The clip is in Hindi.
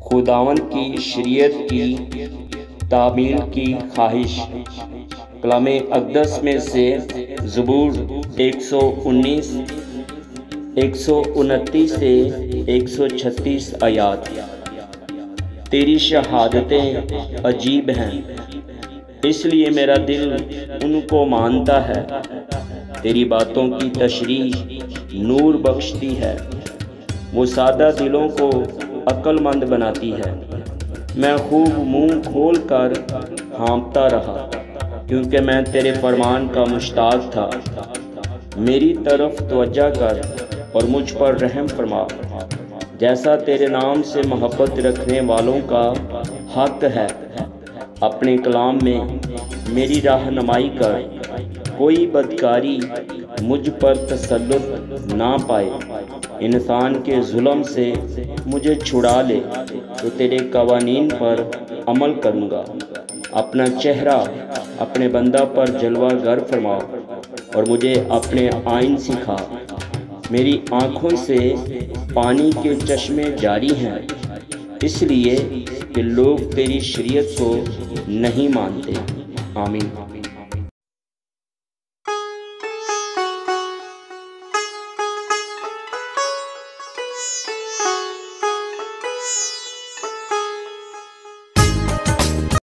खुदावंद की शरीयत की तामील की ख्वाहिश। कलाम अक़दस में से ज़बूर 119, 129 से 136 आयात। तेरी शहादतें अजीब हैं, इसलिए मेरा दिल उनको मानता है। तेरी बातों की तशरीह नूर बख्शती है, वो सादा दिलों को अक्लमंद बनाती है। मैं खूब मुंह खोल कर हाँफता रहा, क्योंकि मैं तेरे फरमान का मुश्ताक था। मेरी तरफ तवज्जो कर और मुझ पर रहम फरमा, जैसा तेरे नाम से मोहब्बत रखने वालों का हक है। अपने कलाम में मेरी रहनुमाई कर, कोई बदकारी मुझ पर तसल्लुत ना पाए। इंसान के जुल्म से मुझे छुड़ा ले, तो तेरे कवानीन पर अमल करूँगा। अपना चेहरा अपने बंदा पर जलवागर फरमाओ और मुझे अपने आइन सिखा। मेरी आँखों से पानी के चश्मे जारी हैं, इसलिए कि लोग तेरी शरीयत को नहीं मानते। आमीन।